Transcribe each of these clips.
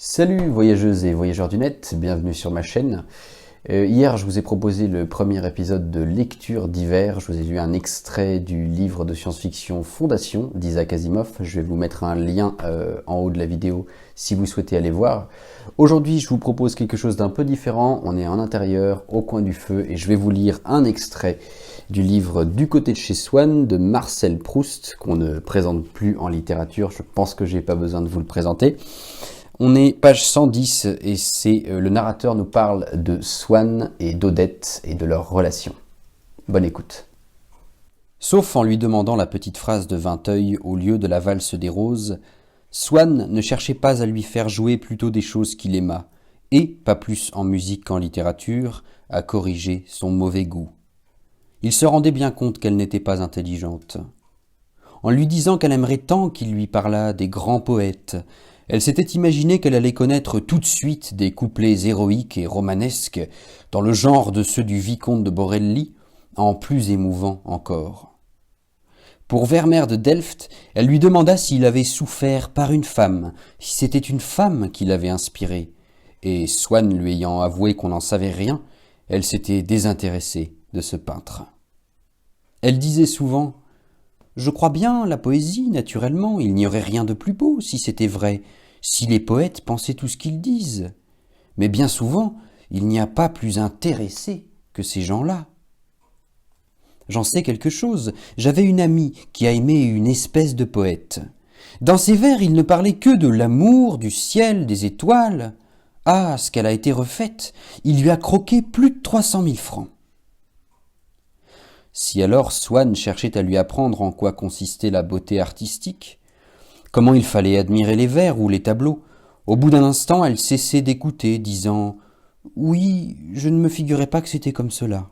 Salut voyageuses et voyageurs du net, bienvenue sur ma chaîne. Hier je vous ai proposé le premier épisode de lecture d'hiver, je vous ai lu un extrait du livre de science-fiction Fondation d'Isaac Asimov. Je vais vous mettre un lien en haut de la vidéo si vous souhaitez aller voir. Aujourd'hui je vous propose quelque chose d'un peu différent, on est en intérieur, au coin du feu, et je vais vous lire un extrait du livre Du côté de chez Swann de Marcel Proust, qu'on ne présente plus en littérature, je pense que j'ai pas besoin de vous le présenter. On est page 110 et le narrateur nous parle de Swann et d'Odette et de leur relation. Bonne écoute. Sauf en lui demandant la petite phrase de Vinteuil au lieu de la valse des roses, Swann ne cherchait pas à lui faire jouer plutôt des choses qu'il aima, et, pas plus en musique qu'en littérature, à corriger son mauvais goût. Il se rendait bien compte qu'elle n'était pas intelligente. En lui disant qu'elle aimerait tant qu'il lui parlât des grands poètes, elle s'était imaginé qu'elle allait connaître tout de suite des couplets héroïques et romanesques, dans le genre de ceux du vicomte de Borelli, en plus émouvant encore. Pour Vermeer de Delft, elle lui demanda s'il avait souffert par une femme, si c'était une femme qui l'avait inspiré, et Swann lui ayant avoué qu'on n'en savait rien, elle s'était désintéressée de ce peintre. Elle disait souvent « Je crois bien, la poésie, naturellement, il n'y aurait rien de plus beau si c'était vrai, si les poètes pensaient tout ce qu'ils disent. Mais bien souvent, il n'y a pas plus intéressé que ces gens-là. » J'en sais quelque chose. J'avais une amie qui a aimé une espèce de poète. Dans ses vers, il ne parlait que de l'amour, du ciel, des étoiles. Ah, ce qu'elle a été refaite! Il lui a croqué plus de 300 000 francs. Si alors Swann cherchait à lui apprendre en quoi consistait la beauté artistique, comment il fallait admirer les vers ou les tableaux, au bout d'un instant elle cessait d'écouter, disant « Oui, je ne me figurais pas que c'était comme cela. »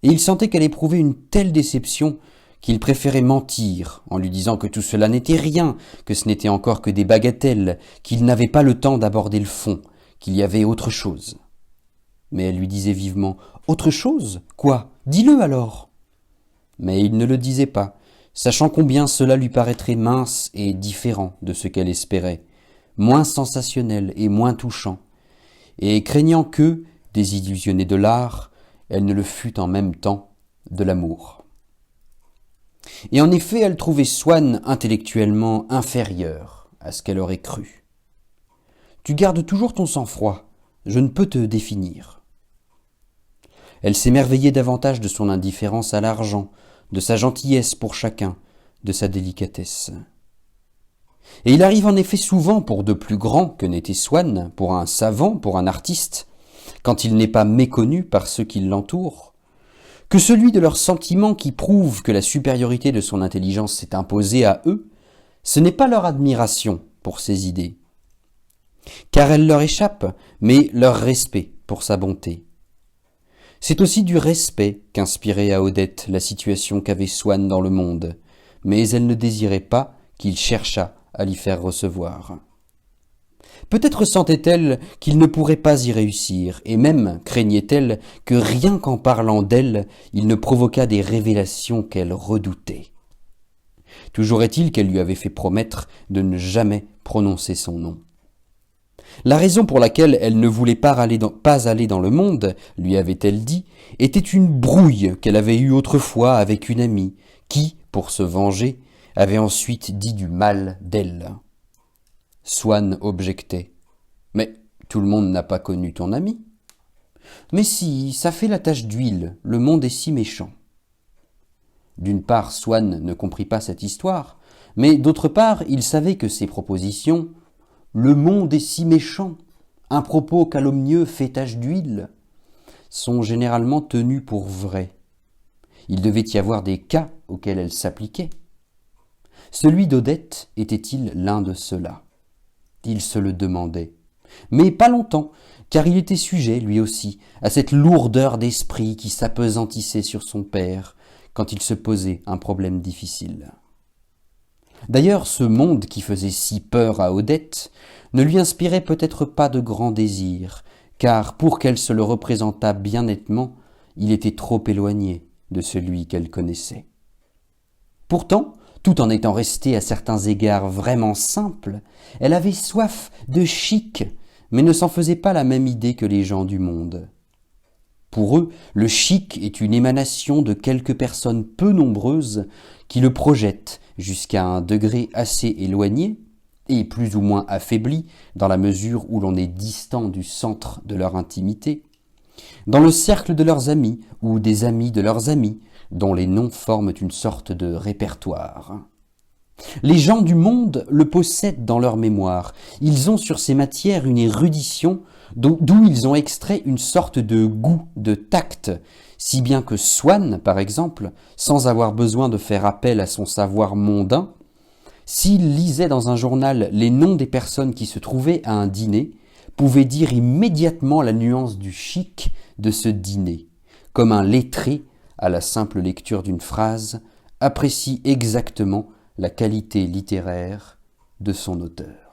Et il sentait qu'elle éprouvait une telle déception qu'il préférait mentir en lui disant que tout cela n'était rien, que ce n'était encore que des bagatelles, qu'il n'avait pas le temps d'aborder le fond, qu'il y avait autre chose. Mais elle lui disait vivement « Autre chose ? Quoi ? Dis-le alors !» Mais il ne le disait pas, sachant combien cela lui paraîtrait mince et différent de ce qu'elle espérait, moins sensationnel et moins touchant, et craignant que, désillusionnée de l'art, elle ne le fût en même temps de l'amour. Et en effet, elle trouvait Swann intellectuellement inférieur à ce qu'elle aurait cru. « Tu gardes toujours ton sang-froid, je ne peux te définir. » Elle s'émerveillait davantage de son indifférence à l'argent, de sa gentillesse pour chacun, de sa délicatesse. Et il arrive en effet souvent pour de plus grands que n'était Swann, pour un savant, pour un artiste, quand il n'est pas méconnu par ceux qui l'entourent, que celui de leurs sentiments qui prouve que la supériorité de son intelligence s'est imposée à eux, ce n'est pas leur admiration pour ses idées, car elle leur échappe, mais leur respect pour sa bonté. C'est aussi du respect qu'inspirait à Odette la situation qu'avait Swann dans le monde, mais elle ne désirait pas qu'il cherchât à l'y faire recevoir. Peut-être sentait-elle qu'il ne pourrait pas y réussir, et même craignait-elle que rien qu'en parlant d'elle, il ne provoquât des révélations qu'elle redoutait. Toujours est-il qu'elle lui avait fait promettre de ne jamais prononcer son nom. La raison pour laquelle elle ne voulait pas aller dans le monde, lui avait-elle dit, était une brouille qu'elle avait eue autrefois avec une amie, qui, pour se venger, avait ensuite dit du mal d'elle. Swann objectait. « Mais tout le monde n'a pas connu ton amie. »« Mais si, ça fait la tache d'huile, le monde est si méchant. » D'une part, Swann ne comprit pas cette histoire, mais d'autre part, il savait que ses propositions « Le monde est si méchant, un propos calomnieux fait tache d'huile » sont généralement tenus pour vrais. Il devait y avoir des cas auxquels elles s'appliquaient. Celui d'Odette était-il l'un de ceux-là? Il se le demandait. Mais pas longtemps, car il était sujet, lui aussi, à cette lourdeur d'esprit qui s'appesantissait sur son père quand il se posait un problème difficile. D'ailleurs, ce monde qui faisait si peur à Odette ne lui inspirait peut-être pas de grands désirs, car pour qu'elle se le représentât bien nettement, il était trop éloigné de celui qu'elle connaissait. Pourtant, Tout en étant restée à certains égards vraiment simple, elle avait soif de chic, mais ne s'en faisait pas la même idée que les gens du monde. Pour eux, le chic est une émanation de quelques personnes peu nombreuses qui le projettent jusqu'à un degré assez éloigné et plus ou moins affaibli dans la mesure où l'on est distant du centre de leur intimité, dans le cercle de leurs amis ou des amis de leurs amis, dont les noms forment une sorte de répertoire. Les gens du monde le possèdent dans leur mémoire. Ils ont sur ces matières une érudition d'où ils ont extrait une sorte de goût, de tact, si bien que Swann, par exemple, sans avoir besoin de faire appel à son savoir mondain, s'il lisait dans un journal les noms des personnes qui se trouvaient à un dîner, pouvait dire immédiatement la nuance du chic de ce dîner, comme un lettré, à la simple lecture d'une phrase, apprécie exactement la qualité littéraire de son auteur.